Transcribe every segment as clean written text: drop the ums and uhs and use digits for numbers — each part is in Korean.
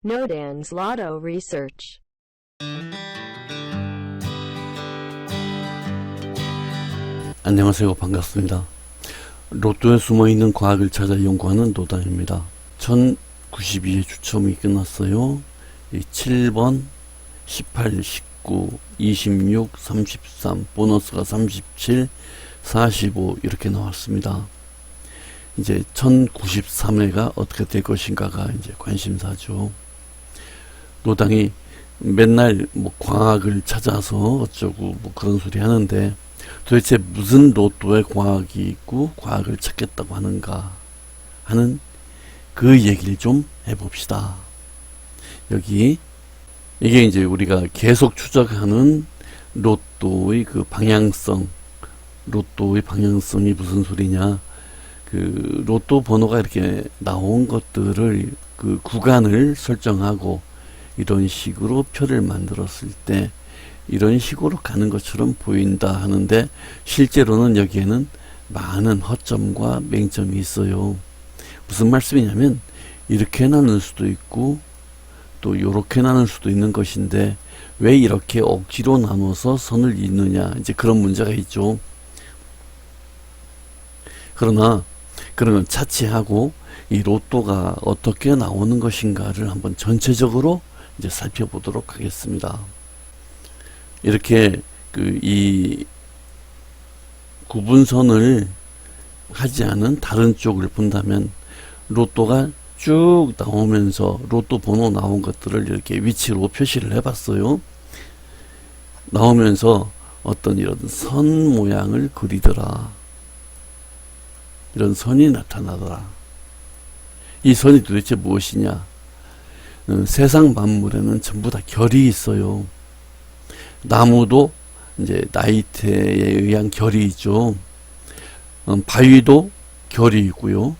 Nodan's Lotto Research. 안녕하세요. 반갑습니다. 로또에 숨어있는 과학을 찾아 연구하는 노단입니다. 1092의 추첨이 끝났어요. 7번, 18, 19, 26, 33, 보너스가 37, 45 이렇게 나왔습니다. 이제 1093회가 어떻게 될 것인가가 이제 관심사죠. 노당이 맨날 뭐 과학을 찾아서 어쩌고 뭐 그런 소리 하는데 도대체 무슨 로또에 과학이 있고 과학을 찾겠다고 하는가 하는 그 얘기를 좀 해봅시다. 여기 이게 이제 우리가 계속 추적하는 로또의 그 방향성, 로또의 방향성이 무슨 소리냐? 그 로또 번호가 이렇게 나온 것들을 그 구간을 설정하고 이런 식으로 표를 만들었을 때 이런 식으로 가는 것처럼 보인다 하는데 실제로는 여기에는 많은 허점과 맹점이 있어요. 무슨 말씀이냐면 이렇게 나눌 수도 있고 또 이렇게 나눌 수도 있는 것인데 왜 이렇게 억지로 나눠서 선을 잇느냐 이제 그런 문제가 있죠. 그러나 그런 건 차치하고 이 로또가 어떻게 나오는 것인가를 한번 전체적으로 이제 살펴보도록 하겠습니다. 이렇게 이 구분선을 하지 않은 다른 쪽을 본다면 로또가 쭉 나오면서 로또 번호 나온 것들을 이렇게 위치로 표시를 해봤어요. 나오면서 어떤 이런 선 모양을 그리더라. 이런 선이 나타나더라. 이 선이 도대체 무엇이냐? 세상 만물에는 전부 다 결이 있어요. 나무도 이제 나이테에 의한 결이 있죠. 바위도 결이 있고요.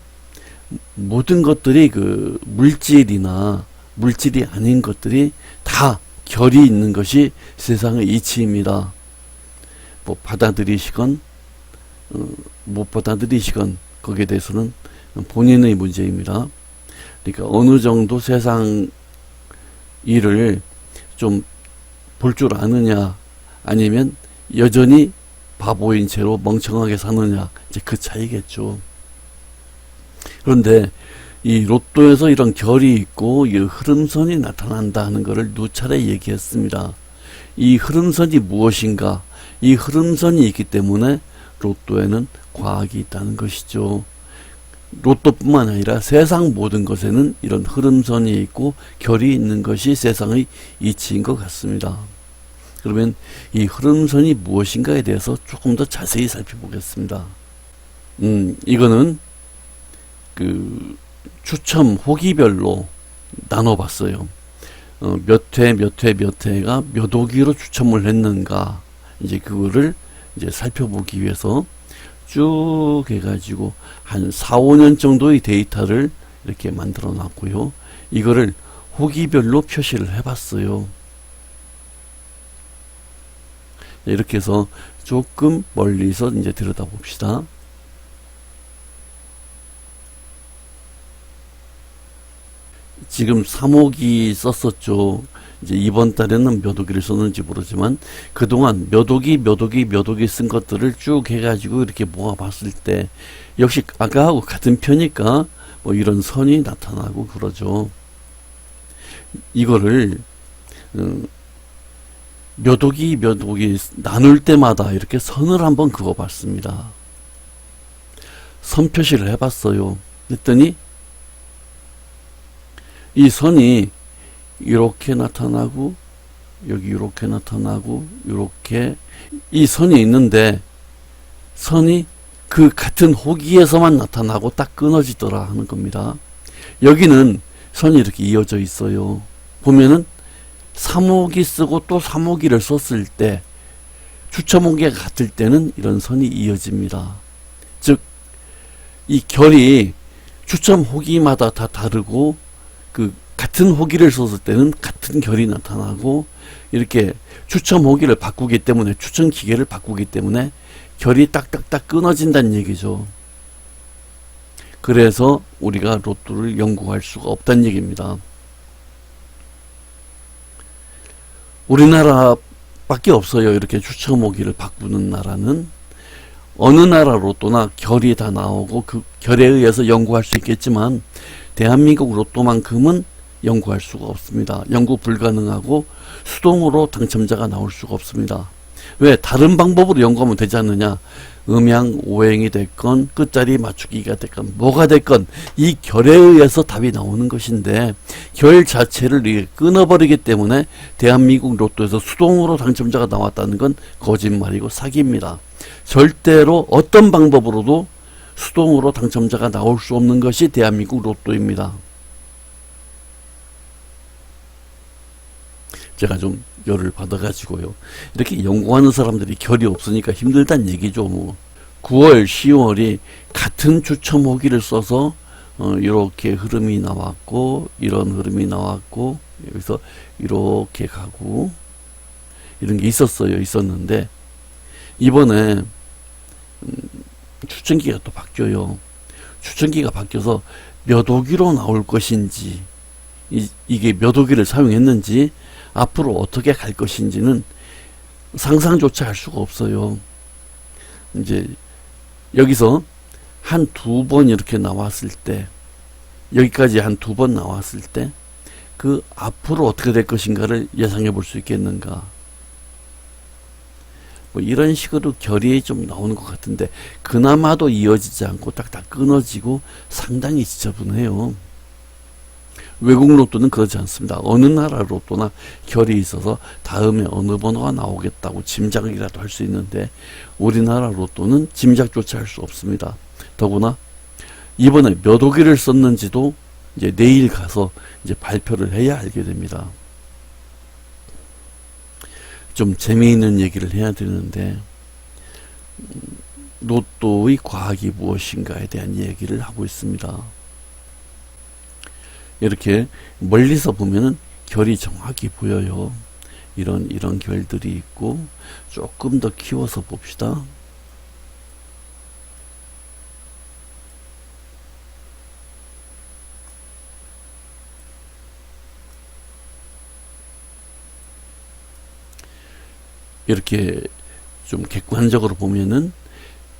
모든 것들이 그 물질이나 물질이 아닌 것들이 다 결이 있는 것이 세상의 이치입니다. 뭐 받아들이시건 못 받아들이시건 거기에 대해서는 본인의 문제입니다. 그러니까 어느 정도 세상 일을 좀 볼 줄 아느냐 아니면 여전히 바보인 채로 멍청하게 사느냐 이제 그 차이겠죠. 그런데 이 로또에서 이런 결이 있고 이 흐름선이 나타난다 하는 것을 누차례 얘기했습니다. 이 흐름선이 무엇인가? 이 흐름선이 있기 때문에 로또에는 과학이 있다는 것이죠. 로또뿐만 아니라 세상 모든 것에는 이런 흐름선이 있고 결이 있는 것이 세상의 이치인 것 같습니다. 그러면 이 흐름선이 무엇인가에 대해서 조금 더 자세히 살펴보겠습니다. 이거는 그 추첨 호기별로 나눠봤어요. 몇 회, 몇 회, 몇 회가 몇 호기로 추첨을 했는가 이제 그거를 이제 살펴보기 위해서 쭉 해가지고 한 4, 5년 정도의 데이터를 이렇게 만들어 놨고요. 이거를 호기별로 표시를 해봤어요. 이렇게 해서 조금 멀리서 이제 들여다봅시다. 지금 3호기 썼었죠. 이제 이번 달에는 몇 호기를 썼는지 모르지만 그동안 몇 호기 쓴 것들을 쭉 해가지고 이렇게 모아봤을 때 역시 아까하고 같은 편이니까 뭐 이런 선이 나타나고 그러죠. 이거를 몇 호기 나눌 때마다 이렇게 선을 한번 그어봤습니다. 선 표시를 해봤어요. 그랬더니 이 선이 이렇게 나타나고 여기 이렇게 나타나고 이렇게 이 선이 있는데 선이 그 같은 호기에서만 나타나고 딱 끊어지더라 하는 겁니다. 여기는 선이 이렇게 이어져 있어요. 보면은 3호기 쓰고 또 3호기를 썼을 때 추첨호기가 같을 때는 이런 선이 이어집니다. 즉 이 결이 추첨 호기마다 다 다르고 그 같은 호기를 썼을 때는 같은 결이 나타나고 이렇게 추첨 호기를 바꾸기 때문에 추첨 기계를 바꾸기 때문에 결이 딱딱딱 끊어진다는 얘기죠. 그래서 우리가 로또를 연구할 수가 없다는 얘기입니다. 우리나라밖에 없어요. 이렇게 추첨오기를 바꾸는 나라는. 어느 나라 로또나 결이 다 나오고 그 결에 의해서 연구할 수 있겠지만 대한민국 로또만큼은 연구할 수가 없습니다. 연구 불가능하고 수동으로 당첨자가 나올 수가 없습니다. 왜? 다른 방법으로 연구하면 되지 않느냐. 음양, 오행이 됐건 끝자리 맞추기가 됐건 뭐가 됐건 이 결에 의해서 답이 나오는 것인데 결 자체를 끊어버리기 때문에 대한민국 로또에서 수동으로 당첨자가 나왔다는 건 거짓말이고 사기입니다. 절대로 어떤 방법으로도 수동으로 당첨자가 나올 수 없는 것이 대한민국 로또입니다. 제가 좀 열을 받아가지고요. 이렇게 연구하는 사람들이 결이 없으니까 힘들다는 얘기죠. 뭐. 9월, 10월이 같은 추첨오기를 써서 이렇게 흐름이 나왔고 이런 흐름이 나왔고 여기서 이렇게 가고 이런 게 있었는데 이번에 추천기가 또 바뀌어요. 추천기가 바뀌어서 몇 오기로 나올 것인지 이게 몇 오기를 사용했는지 앞으로 어떻게 갈 것인지는 상상조차 할 수가 없어요. 이제 여기서 한 두 번 이렇게 나왔을 때 여기까지 한 두 번 나왔을 때 그 앞으로 어떻게 될 것인가를 예상해 볼 수 있겠는가. 뭐 이런 식으로 결이 좀 나오는 것 같은데 그나마도 이어지지 않고 딱딱 끊어지고 상당히 지저분해요. 외국 로또는 그렇지 않습니다. 어느 나라 로또나 결이 있어서 다음에 어느 번호가 나오겠다고 짐작이라도 할 수 있는데 우리나라 로또는 짐작조차 할 수 없습니다. 더구나 이번에 몇 오기를 썼는지도 이제 내일 가서 이제 발표를 해야 알게 됩니다. 좀 재미있는 얘기를 해야 되는데 로또의 과학이 무엇인가에 대한 얘기를 하고 있습니다. 이렇게 멀리서 보면은 결이 정확히 보여요. 이런 결들이 있고 조금 더 키워서 봅시다. 이렇게 좀 객관적으로 보면은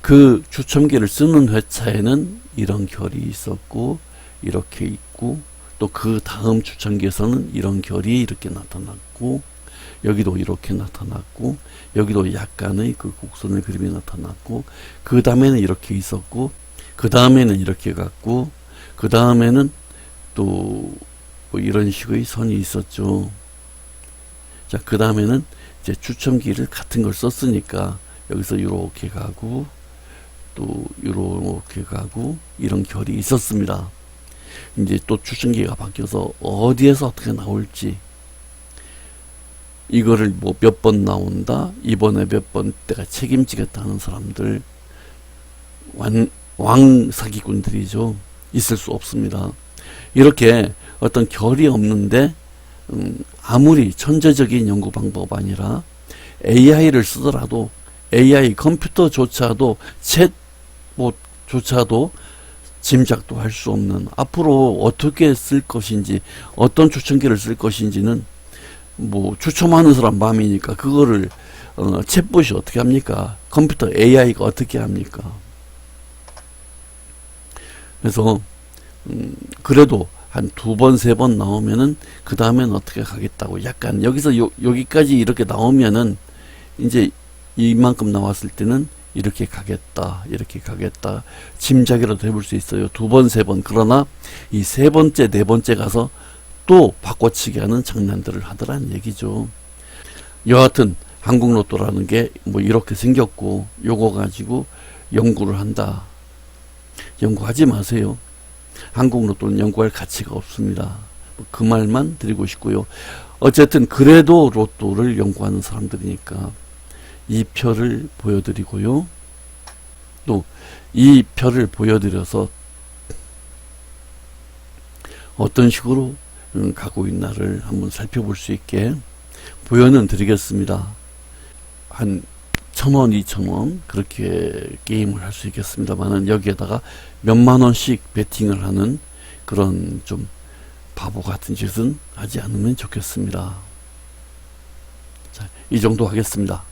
그 추첨기를 쓰는 회차에는 이런 결이 있었고 이렇게 있고 또 그 다음 추천기에서는 이런 결이 이렇게 나타났고 여기도 이렇게 나타났고 여기도 약간의 그 곡선의 그림이 나타났고 그 다음에는 이렇게 있었고 그 다음에는 이렇게 갔고 그 다음에는 또 뭐 이런 식의 선이 있었죠. 자, 그 다음에는 이제 추첨기를 같은 걸 썼으니까 여기서 이렇게 가고 또 이렇게 가고 이런 결이 있었습니다. 이제 또 추천기가 바뀌어서 어디에서 어떻게 나올지 이거를 뭐 몇 번 나온다 이번에 몇 번 때가 책임지겠다 하는 사람들 왕 사기꾼들이죠. 있을 수 없습니다. 이렇게 어떤 결이 없는데 아무리 천재적인 연구 방법 아니라 AI를 쓰더라도 AI 컴퓨터조차도 챗봇조차도 짐작도 할 수 없는 앞으로 어떻게 쓸 것인지 어떤 추천기를 쓸 것인지는 뭐 추첨하는 사람 마음이니까 그거를 챗봇이 어떻게 합니까? 컴퓨터 AI가 어떻게 합니까? 그래서 그래도 한 두 번, 세 번 나오면은 그 다음엔 어떻게 가겠다고 약간 여기서 여기까지 이렇게 나오면은 이제 이만큼 나왔을 때는 이렇게 가겠다 짐작이라도 해볼 수 있어요. 두 번, 세 번. 그러나 이 세 번째, 네 번째 가서 또 바꿔치기 하는 장난들을 하더란 얘기죠. 여하튼 한국로또라는 게 뭐 이렇게 생겼고 요거 가지고 연구를 한다. 연구하지 마세요. 한국로또는 연구할 가치가 없습니다. 그 말만 드리고 싶고요. 어쨌든 그래도 로또를 연구하는 사람들이니까 이 표를 보여드리고요. 또 이 표를 보여드려서 어떤 식으로 가고 있나를 한번 살펴볼 수 있게 보여는 드리겠습니다. 한 1,000원, 2,000원 그렇게 게임을 할 수 있겠습니다만은 여기에다가 몇만 원씩 베팅을 하는 그런 좀 바보 같은 짓은 하지 않으면 좋겠습니다. 자, 이 정도 하겠습니다.